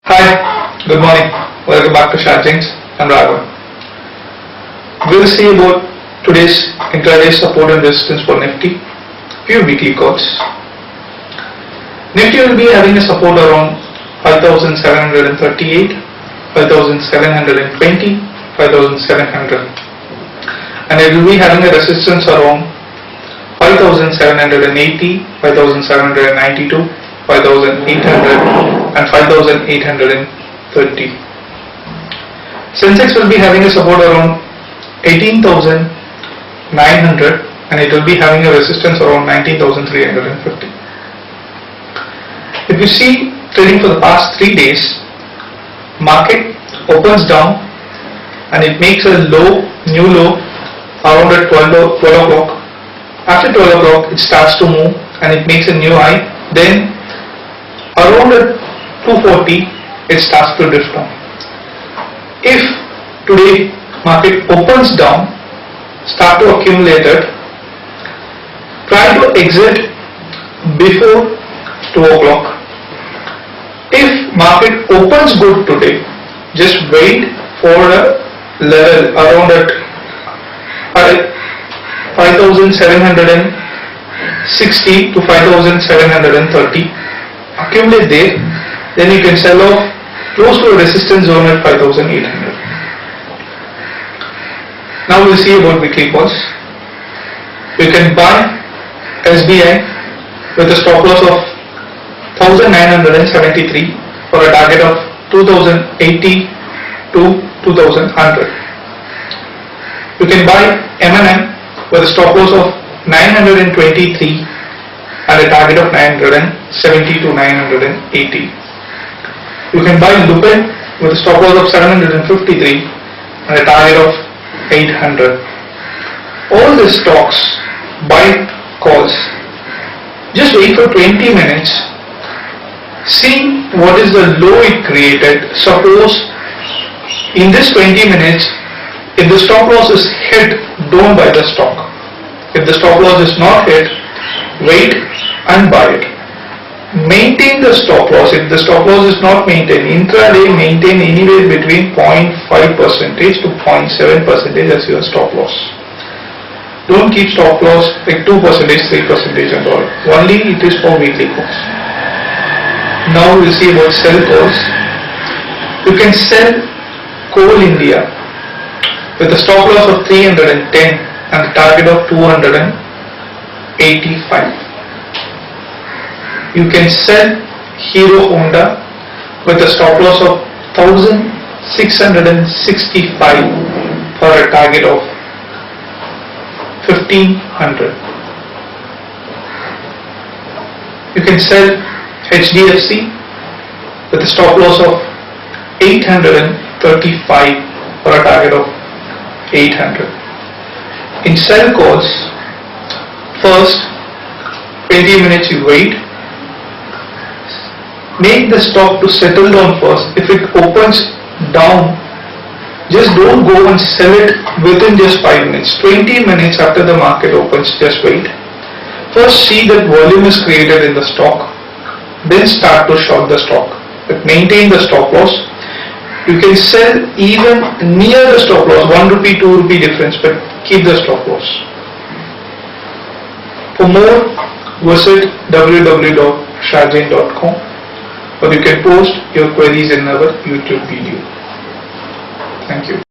Hi, good morning. Welcome back to Sharjings. I'm Raghavan. We'll see about today's intraday support and resistance for Nifty. Few weekly calls. Nifty will be having a support around 5,738, 5,720, 5,700, and it will be having a resistance around 5,780, 5,792, 5,800 and 5,830. Sensex will be having a support around 18,900 and it will be having a resistance around 19,350. If you see trading for the past 3 days, market opens down and it makes a new low around at 12 o'clock. After 12 o'clock it starts to move and it makes a new high. Then around at 240 it starts to drift down. If today market opens down, start to accumulate it, try to exit before 2 o'clock. If market opens good today, just wait for a level around at 5,760 to 5,730. Accumulate there, then you can sell off close to a resistance zone at 5,800. Now we'll see about weekly calls. You can buy SBI with a stop loss of 1,973 for a target of 2,080 to 2,100. You can buy M&M with a stop loss of 923 and a target of 970 to 980. You can buy Lupin with a stop loss of 753 and a target of 800. All the stocks, buy calls. Just wait for 20 minutes. See what is the low it created. Suppose in this 20 minutes, if the stop loss is hit, don't buy the stock. If the stop loss is not hit, wait and buy it. Maintain the stop loss. If the stop loss is not maintained, intraday maintain anywhere between 0.5% to 0.7% as your stop loss. Don't keep stop loss like 2%, 3% and all. Only it is for weekly calls. Now we'll see about sell calls. You can sell Coal India with a stop loss of 310 and a target of 285. You can sell Hero Honda with a stop loss of 1,665 for a target of 1,500. You can sell HDFC with a stop loss of 835 for a target of 800. In sell calls, first 20 minutes you wait. Make the stock to settle down first. If it opens down, just don't go and sell it within just 5 minutes. 20 minutes after the market opens, just wait. First see that volume is created in the stock. Then start to short the stock. But maintain the stop loss. You can sell even near the stop loss, 1 rupee, 2 rupee difference, but keep the stop loss. For more, visit www.sharjin.com or you can post your queries in our YouTube video. Thank you.